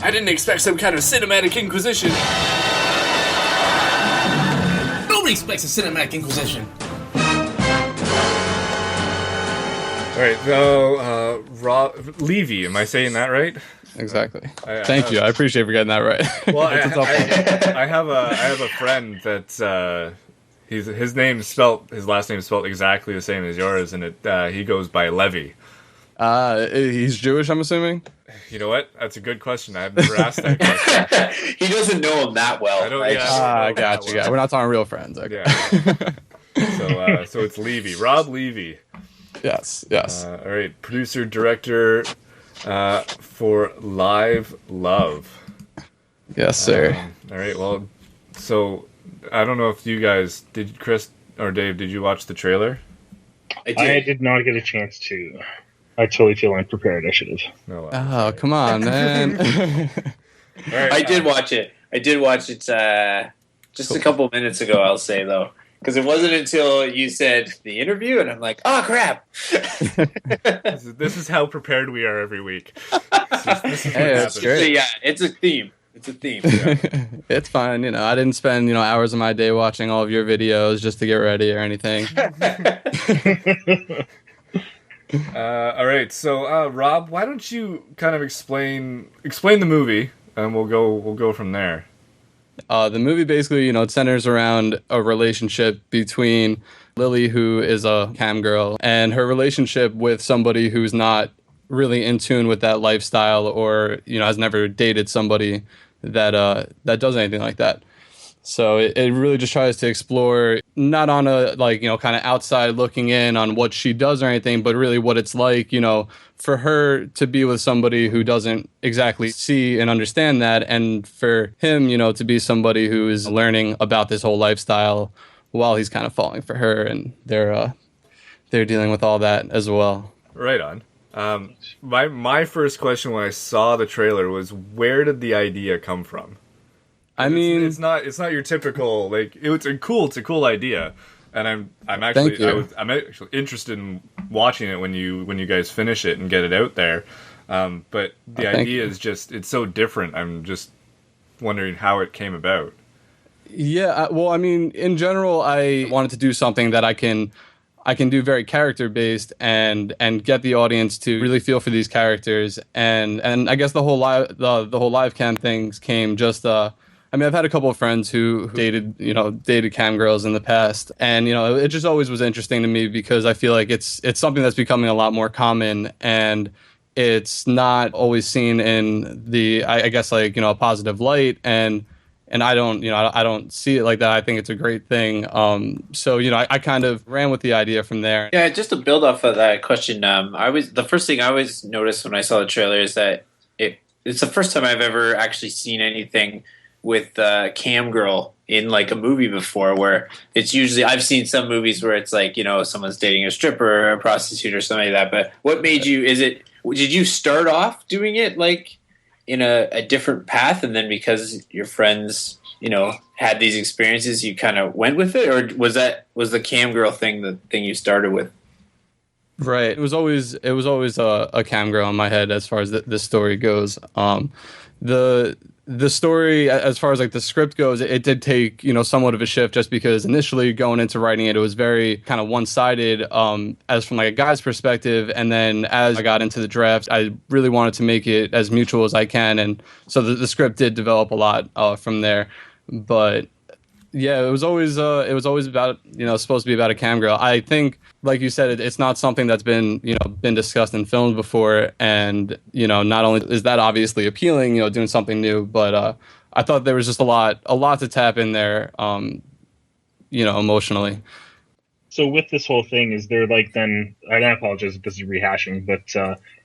I didn't expect some kind of Cinematic Inquisition. Nobody expects a Cinematic Inquisition. All right, so Rob Levy, am I saying that right? Exactly. Thank you. I appreciate for getting that right. Well, I have a friend that his last name is spelled exactly the same as yours, and he goes by Levy. He's Jewish, I'm assuming. You know what? That's a good question. I've never asked that question. He doesn't know him that well. I don't. Right? I got you. We're not talking real friends. Okay. Yeah. So it's Levy, Rob Levy. Yes. All right, producer director for LiveLove. Yes, sir. All right. Well, so I don't know if you guys did. Chris or Dave, did you watch the trailer? I did not get a chance to. I totally feel unprepared. I should have. No. Oh, come on, man. All right, I did watch it. just a couple minutes ago, I'll say, though. Because it wasn't until you said the interview, and I'm like, oh, crap. This is how prepared we are every week. This is Hey, that's great. So, yeah, it's a theme. Yeah. It's fine. I didn't spend, hours of my day watching all of your videos just to get ready or anything. All right, so Rob, why don't you kind of explain the movie, and we'll go from there. The movie basically, it centers around a relationship between Lily, who is a cam girl, and her relationship with somebody who's not really in tune with that lifestyle, or has never dated somebody that does anything like that. So it really just tries to explore, not on a kind of outside looking in on what she does or anything, but really what it's like, for her to be with somebody who doesn't exactly see and understand that, and for him, to be somebody who is learning about this whole lifestyle while he's kind of falling for her, and they're dealing with all that as well. Right on. My first question when I saw the trailer was, where did the idea come from? I mean, it's not your typical, it's a cool idea, and I'm actually interested in watching it when you guys finish it and get it out there. But the idea is just, it's so different. I'm just wondering how it came about. Yeah, well, I mean, in general, I wanted to do something that I can do very character based and get the audience to really feel for these characters, and I guess the whole live cam things came just. I've had a couple of friends who dated CamGirls in the past, and it just always was interesting to me because I feel like it's something that's becoming a lot more common, and it's not always seen in the I guess a positive light, and I don't see it like that. I think it's a great thing. So I kind of ran with the idea from there. Yeah, just to build off of that question, the first thing I always noticed when I saw the trailer is that it's the first time I've ever actually seen anything with cam girl in a movie before, where it's usually, I've seen some movies where it's someone's dating a stripper or a prostitute or something like that. But what made you? Did you start off doing it in a different path, and then because your friends had these experiences, you kind of went with it, or was the cam girl thing the thing you started with? Right. It was always a cam girl in my head as far as the story goes. The story, as far as the script goes, it did take somewhat of a shift, just because initially going into writing it was very kind of one-sided, as from a guy's perspective, and then as I got into the draft, I really wanted to make it as mutual as I can, and so the script did develop a lot from there. But yeah, it was always about supposed to be about a cam girl. I think, like you said, it's not something that's been discussed in films before, and not only is that obviously appealing, doing something new, but I thought there was just a lot to tap in there, emotionally. So with this whole thing, is there then, I apologize if this is rehashing, but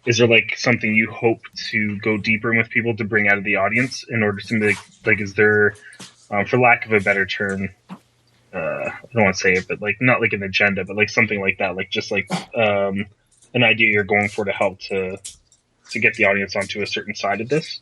is there something you hope to go deeper in with people to bring out of the audience in order to make, is there, for lack of a better term, I don't want to say it, but not an agenda, but something like that, just an idea you're going for to help to get the audience onto a certain side of this?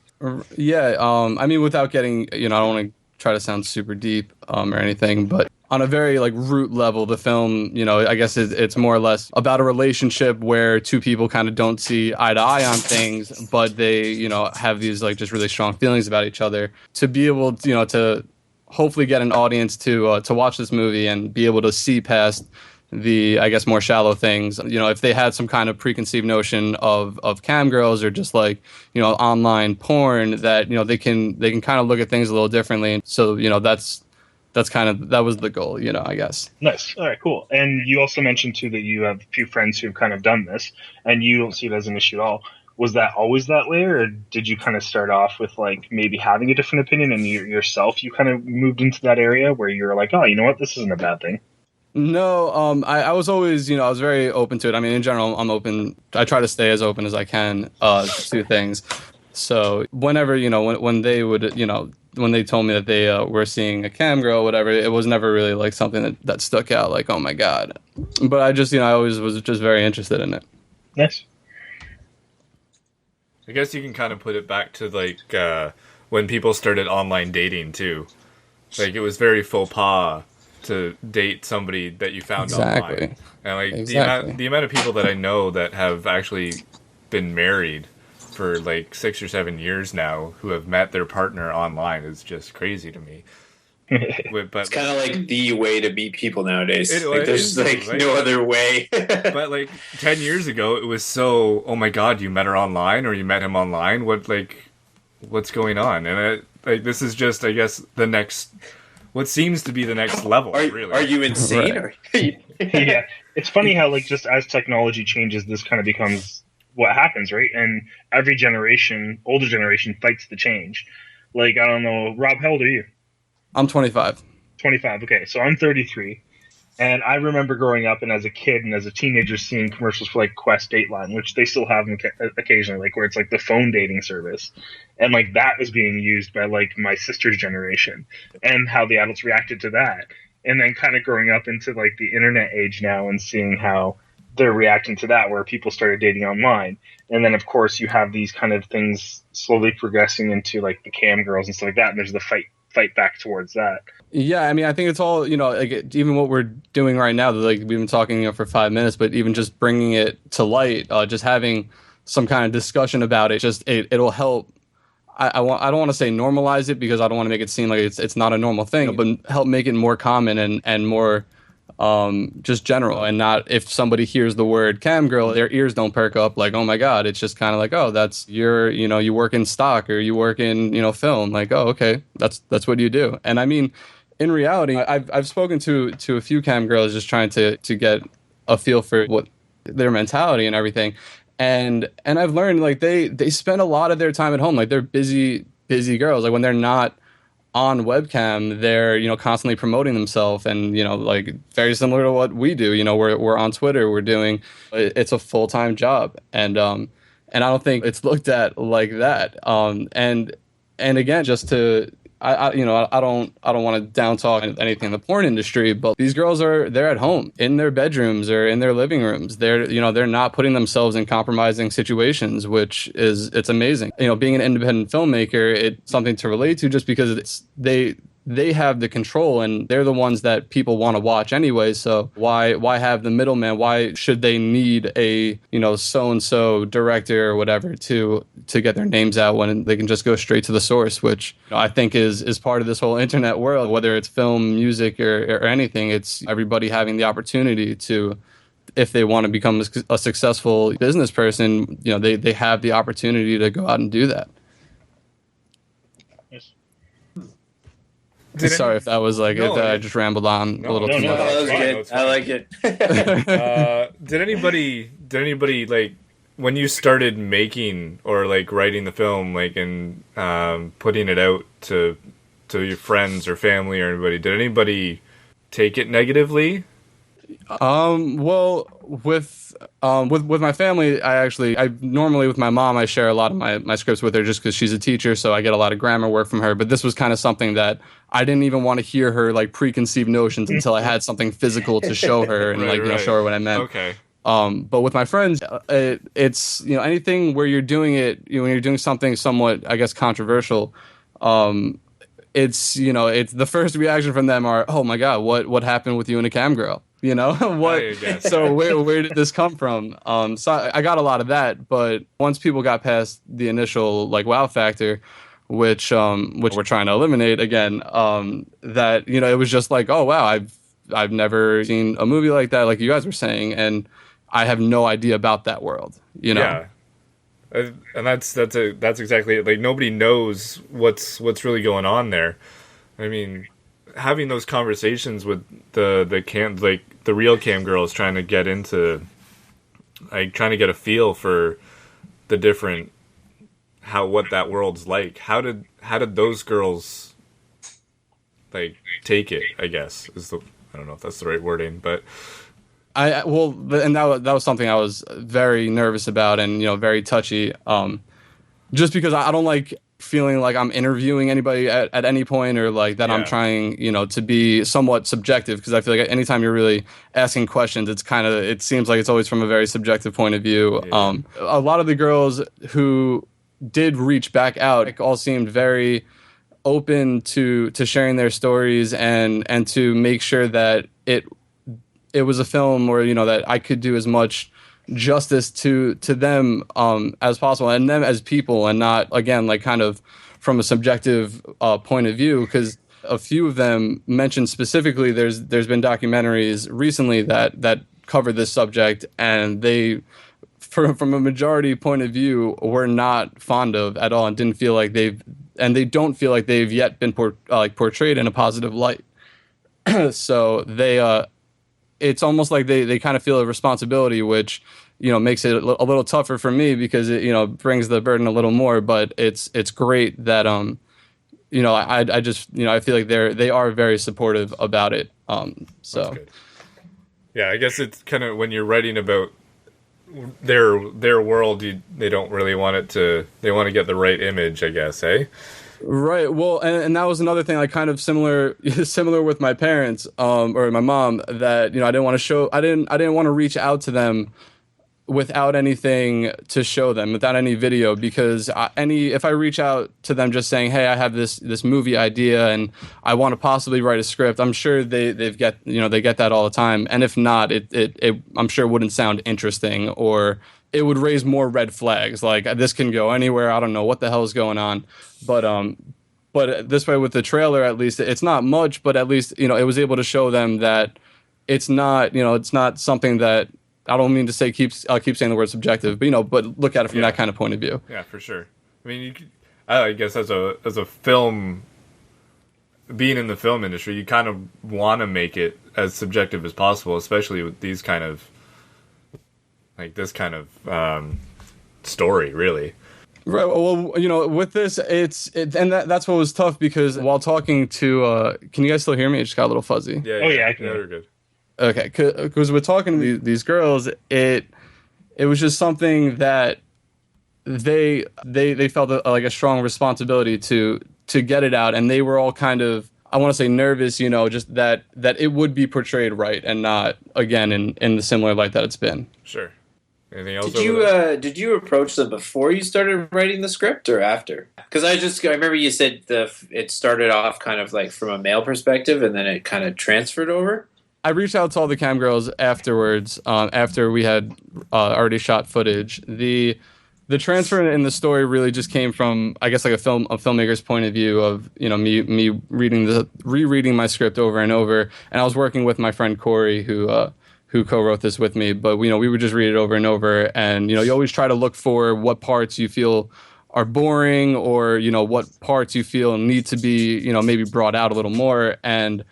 Yeah, without getting, I don't want to try to sound super deep or anything, but on a very like root level, the film, I guess it's more or less about a relationship where two people kind of don't see eye to eye on things, but they, have these like just really strong feelings about each other. To be able, to hopefully get an audience to watch this movie and be able to see past the, I guess, more shallow things. If they had some kind of preconceived notion of CamGirls or just like, online porn, that, they can kind of look at things a little differently. So, that was the goal, I guess. Nice. All right, cool. And you also mentioned too that you have a few friends who've kind of done this and you don't see it as an issue at all. Was that always that way, or did you kind of start off with like maybe having a different opinion and yourself, you kind of moved into that area where you're like, oh, you know what, this isn't a bad thing? No, I was always, I was very open to it. I mean, in general, I'm open. I try to stay as open as I can to things. So whenever, when they would, when they told me that they were seeing a cam girl or whatever, it was never really like something that stuck out like, oh my God. But I just, I always was just very interested in it. Nice. I guess you can kind of put it back to like when people started online dating too. Like it was very faux pas to date somebody that you found online. And like the amount of people that I know that have actually been married for like 6 or 7 years now who have met their partner online is just crazy to me. But it's kind of like the way to meet people nowadays. There's no other way. But like 10 years ago, it was so, oh my God, you met her online or you met him online. What's going on? And this is just, I guess, what seems to be the next level. Really, are you insane? Right. Yeah, it's funny how like just as technology changes, this kind of becomes what happens, right? And every generation, older generation, fights the change. Like, I don't know, Rob, how old are you? I'm 25. 25, okay. So I'm 33. And I remember growing up and as a kid and as a teenager seeing commercials for like Quest Dateline, which they still have occasionally, like where it's like the phone dating service. And like that was being used by like my sister's generation and how the adults reacted to that. And then kind of growing up into like the internet age now and seeing how they're reacting to that, where people started dating online. And then of course you have these kind of things slowly progressing into like the cam girls and stuff like that. And there's the fight back towards that. Yeah, I mean, I think it's all, like even what we're doing right now, like we've been talking for 5 minutes, but even just bringing it to light, just having some kind of discussion about it, it'll help. I don't want to say normalize it because I don't want to make it seem like it's not a normal thing, but help make it more common and more just general, and not if somebody hears the word cam girl, their ears don't perk up like, oh my God. It's just kind of like, oh, that's you work in stock or you work in, film. Like, oh, okay, that's what you do. And I mean, in reality, I've spoken to a few cam girls just trying to get a feel for what their mentality and everything. And I've learned like they spend a lot of their time at home. Like they're busy girls. Like when they're not on webcam, they're constantly promoting themselves, and like very similar to what we do. We're on Twitter. We're doing it's a full-time job, and I don't think it's looked at like that. And again, just to I don't want to down talk anything in the porn industry, but these girls they're at home in their bedrooms or in their living rooms. They're not putting themselves in compromising situations, which it's amazing. Being an independent filmmaker, it's something to relate to just because they have the control and they're the ones that people want to watch anyway. So why have the middleman? Why should they need a so-and-so director or whatever to get their names out when they can just go straight to the source, which I think is part of this whole internet world, whether it's film, music, or anything. It's everybody having the opportunity to, if they want to become a successful business person, they have the opportunity to go out and do that. Sorry if that was like I just rambled on a little too much. That was good. I like it. Did anybody like when you started making or like writing the film, like and putting it out to your friends or family or anybody? Did anybody take it negatively? Well, with my family, I normally with my mom, I share a lot of my scripts with her just because she's a teacher, so I get a lot of grammar work from her. But this was kind of something that I didn't even want to hear her like preconceived notions until I had something physical to show her and show her what I meant. Okay. But with my friends, it's anything where you're doing it, when you're doing something somewhat, I guess, controversial. it's it's the first reaction from them are, oh my god, what happened with you and a cam girl? What? So where did this come from? So I got a lot of that, but once people got past the initial like wow factor, which we're trying to eliminate again, that it was just like, oh wow, I've never seen a movie like that, like you guys were saying, and I have no idea about that world. Yeah. And that's exactly it. Like nobody knows what's really going on there. I mean, having those conversations with the real cam girls, trying to get a feel for the different what that world's like. How did those girls like take it? I guess I don't know if that's the right wording, but. That was something I was very nervous about and very touchy, just because I don't like feeling like I'm interviewing anybody at any point, or like that I'm trying to be somewhat subjective, because I feel like anytime you're really asking questions, it seems like it's always from a very subjective point of view. A lot of the girls who did reach back out all seemed very open to sharing their stories and to make sure that it was a film where that I could do as much justice to them as possible, and them as people, and not again like kind of from a subjective point of view, because a few of them mentioned specifically there's been documentaries recently that cover this subject, and they from a majority point of view were not fond of at all, and didn't feel like they don't feel like they've yet been portrayed in a positive light. So they it's almost like they kind of feel a responsibility, which makes it a little tougher for me, because it brings the burden a little more. But it's great that I just I feel like they are very supportive about it. So that's good. Yeah, I guess it's kind of when you're writing about their world, they don't really want they want to get the right image, I guess, eh? Right. Well, and that was another thing, like kind of similar with my parents, or my mom, that I didn't want to reach out to them without anything to show them, without any video, because if I reach out to them just saying, hey, I have this movie idea and I want to possibly write a script, I'm sure they get that all the time, and if not, it I'm sure wouldn't sound interesting, or it would raise more red flags, like this can go anywhere, I don't know what the hell is going on. But this way with the trailer, at least it's not much, but at least it was able to show them that it's not something that, I don't mean to say I'll keep saying the word subjective, but look at it from that kind of point of view. Yeah, for sure. I mean, I guess as a film, being in the film industry, you kind of want to make it as subjective as possible, especially with these kind of this kind of story, really. Right. Well, with this, and that's what was tough, because while talking to, can you guys still hear me? It just got a little fuzzy. Yeah. Oh yeah, I can. Yeah, we're good. Okay, because we're talking to these girls, it was just something that they felt like a strong responsibility to get it out, and they were all kind of, I want to say, nervous, just that it would be portrayed right, and not again in the similar light that it's been. Sure. Anything else? Did you approach them before you started writing the script, or after? Because I remember you said it started off kind of like from a male perspective, and then it kind of transferred over. I reached out to all the cam girls afterwards, after we had already shot footage. The transfer in the story really just came from, I guess, like a filmmaker's point of view of me rereading my script over and over, and I was working with my friend Corey, who co-wrote this with me, but we would just read it over and over, and you always try to look for what parts you feel are boring, or what parts you feel need to be maybe brought out a little more. And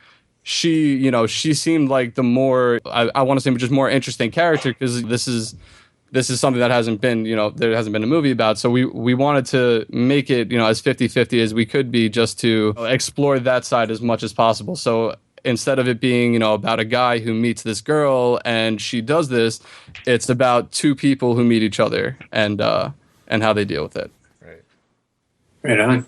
she seemed like the more, I want to say, just more interesting character, because this is something that hasn't been there hasn't been a movie about, so we wanted to make it as 50-50 as we could be, just to explore that side as much as possible. So instead of it being, about a guy who meets this girl and she does this, it's about two people who meet each other and how they deal with it. Right on.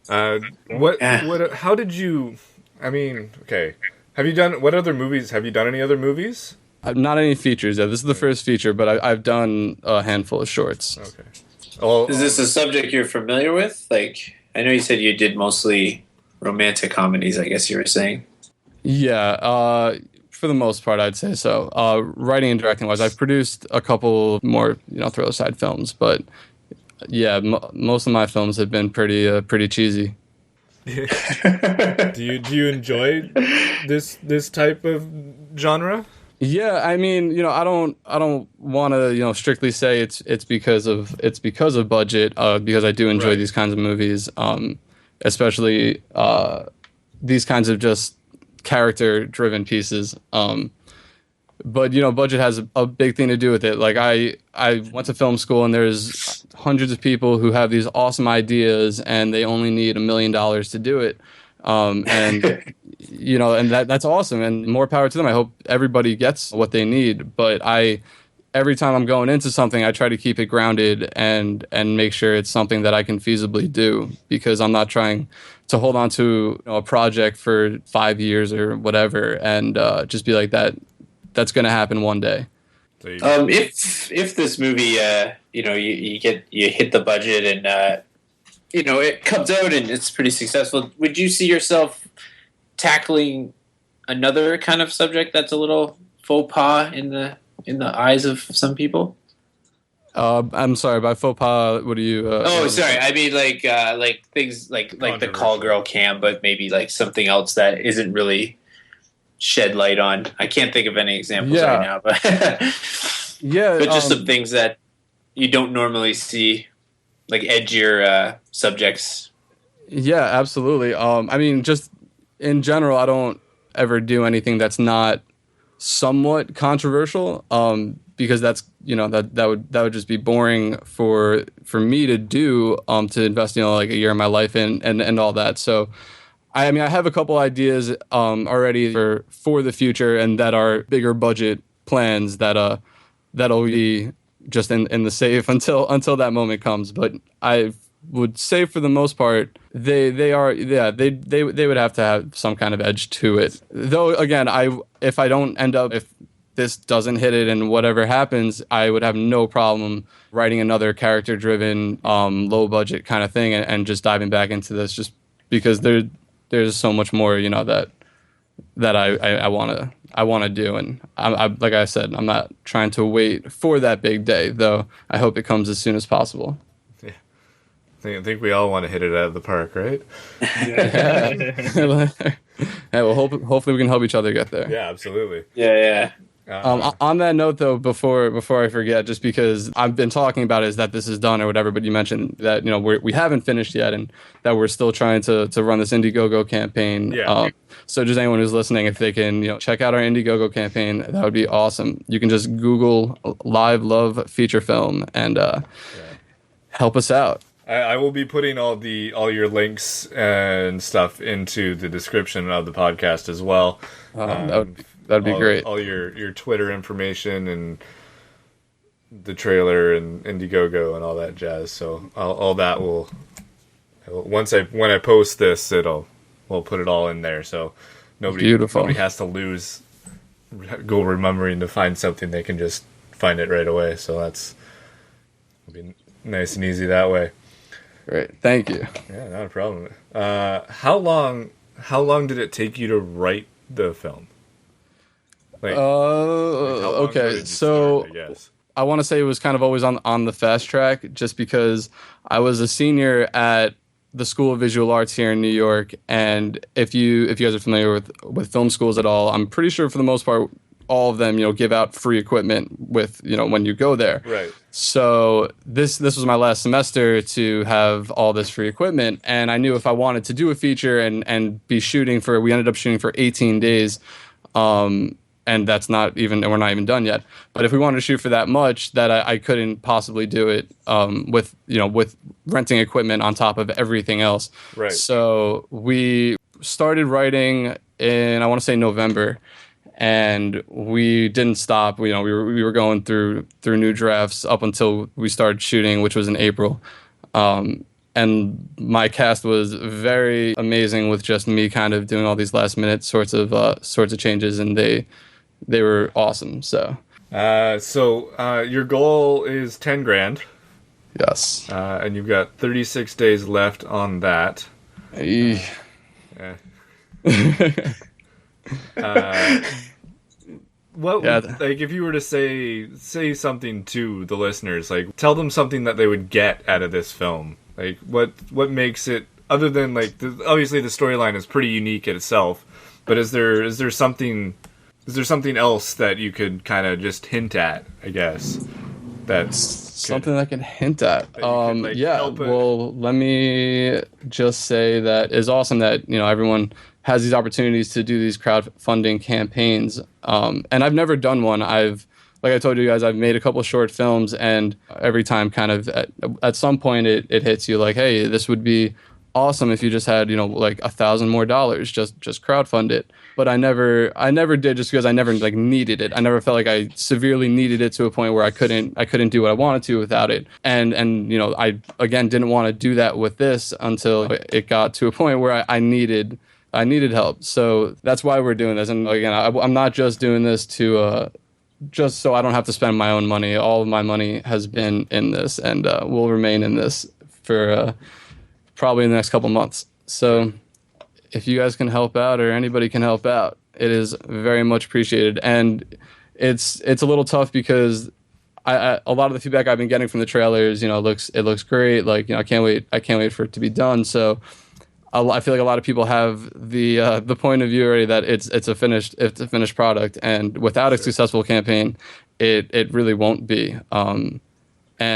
How did you? I mean, okay. What other movies? Have you done any other movies? Not any features yet. This is the first feature, but I've done a handful of shorts. Okay. Is this a subject you're familiar with? Like, I know you said you did mostly romantic comedies, I guess you were saying. Yeah, for the most part, I'd say so. Writing and directing wise, I've produced a couple more, thriller side films, but yeah, most of my films have been pretty cheesy. Do you enjoy this type of genre? Yeah, I mean, I don't want to, strictly say it's because of budget, because I do enjoy these kinds of movies, especially these kinds of just character-driven pieces. But budget has a big thing to do with it. Like I went to film school, and there's hundreds of people who have these awesome ideas, and they only need $1 million to do it. And and that's awesome, and more power to them. I hope everybody gets what they need. But every time I'm going into something, I try to keep it grounded and make sure it's something that I can feasibly do, because I'm not trying to hold on to a project for 5 years or whatever and just be like that. That's going to happen one day. If this movie, you hit the budget and it comes out and it's pretty successful, would you see yourself tackling another kind of subject that's a little faux pas in the eyes of some people? I'm sorry, by faux pas, what do you? Sorry. I mean, like things like the call girl cam, but maybe like something else that isn't really shed light on. I can't think of any examples right now, but yeah, but just some things that you don't normally see, like edgier subjects. Yeah, absolutely. I mean, just in general, I don't ever do anything that's not somewhat controversial, because that's that would just be boring for me to do, to invest like a year of my life in and all that. So I mean, I have a couple ideas already for the future, and that are bigger budget plans that'll be just in the safe until that moment comes. But I would say for the most part, they would have to have some kind of edge to it. Though again, if this doesn't hit it and whatever happens, I would have no problem writing another character-driven, low-budget kind of thing and just diving back into this, just because there's so much more, that I want to do, and I like I said, I'm not trying to wait for that big day, though. I hope it comes as soon as possible. I think we all want to hit it out of the park, right? Yeah. Well, hopefully we can help each other get there. Yeah, absolutely. Yeah. On that note, though, before I forget, just because I've been talking about it, is that this is done or whatever, but you mentioned that we haven't finished yet, and that we're still trying to run this Indiegogo campaign. Yeah. So just anyone who's listening, if they can check out our Indiegogo campaign, that would be awesome. You can just Google LiveLove feature film and help us out. I will be putting all your links and stuff into the description of the podcast as well. That'd be great. All your Twitter information and the trailer and Indiegogo and all that jazz. So all that will when I post this, we'll put it all in there. So nobody has to go remembering to find something. They can just find it right away. So it'll be nice and easy that way. Great, thank you. Yeah, not a problem. How long did it take you to write the film? Okay, so I want to say it was kind of always on the fast track, just because I was a senior at the School of Visual Arts here in New York, and if you guys are familiar with film schools at all, I'm pretty sure for the most part all of them give out free equipment with when you go there. Right. So this was my last semester to have all this free equipment, and I knew if I wanted to do a feature and be shooting we ended up shooting for 18 days. And we're not even done yet. But if we wanted to shoot for that much, that I couldn't possibly do it with renting equipment on top of everything else. Right. So we started writing in, I want to say, November, and we didn't stop. We were going through new drafts up until we started shooting, which was in April. And my cast was very amazing, with just me kind of doing all these last minute sorts of changes, and they were awesome. So your goal is 10 grand. Yes. And you've got 36 days left on that. Like if you were to say something to the listeners, like tell them something that they would get out of this film. Like what makes it, other than like obviously the storyline is pretty unique in itself, but is there something else that you could kind of just hint at, I guess? That's something I can hint at. Well, let me just say that it's awesome that, you know, everyone has these opportunities to do these crowdfunding campaigns. And I've never done one. Like I told you guys, I've made a couple short films, and every time kind of at some point it hits you like, hey, this would be awesome if you just had, you know, like $1,000 more, just crowdfund it. But I never did, just because I never like needed it. I never felt like I severely needed it to a point where I couldn't do what I wanted to without it. And you know, I again didn't want to do that with this until it got to a point where I needed help. So that's why we're doing this. And again, I'm not just doing this to just so I don't have to spend my own money. All of my money has been in this, and will remain in this for probably in the next couple months. So if you guys can help out, or anybody can help out, it is very much appreciated. And it's a little tough because a lot of the feedback I've been getting from the trailers, you know, it looks great. Like, you know, I can't wait for it to be done. So I feel like a lot of people have the point of view already that it's a finished product, and without a successful campaign, it really won't be. And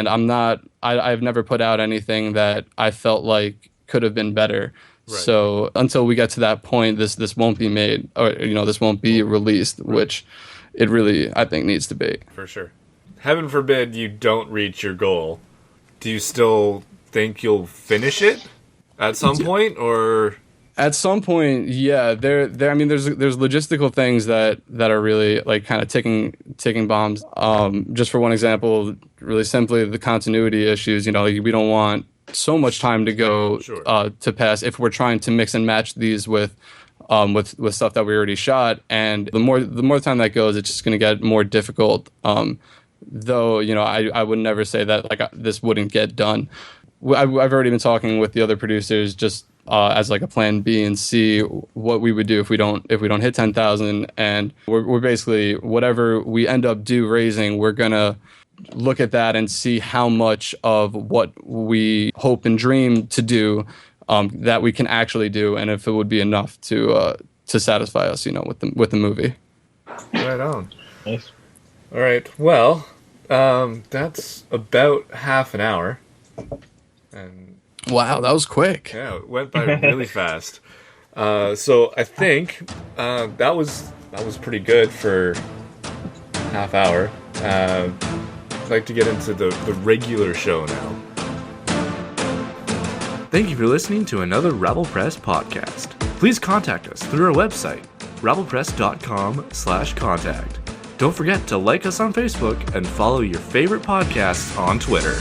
I've never put out anything that I felt like could have been better. Right. So until we get to that point, this won't be made, or, you know, this won't be released, right, which it really, I think, needs to be. For sure. Heaven forbid you don't reach your goal. Do you still think you'll finish it at some point, or? At some point, yeah. I mean, there's logistical things that are really like kind of ticking bombs. Just for one example, really simply, the continuity issues. You know, like, we don't want so much time to go to pass if we're trying to mix and match these with stuff that we already shot. And the more time that goes, it's just going to get more difficult. Though, you know, I would never say that like this wouldn't get done. I've already been talking with the other producers just as like a plan B and C what we would do if we don't hit 10,000, and we're basically, whatever we end up raising, we're gonna look at that and see how much of what we hope and dream to do that we can actually do, and if it would be enough to satisfy us, you know, with the movie. Right on. Nice. All right. Well, that's about half an hour. And wow, that was quick. Yeah, it went by really fast. So I think that was pretty good for half hour. I'd like to get into the regular show now. Thank you for listening to another Rabble Press podcast. Please contact us through our website, rabblepress.com/contact. Don't forget to like us on Facebook and follow your favorite podcasts on Twitter.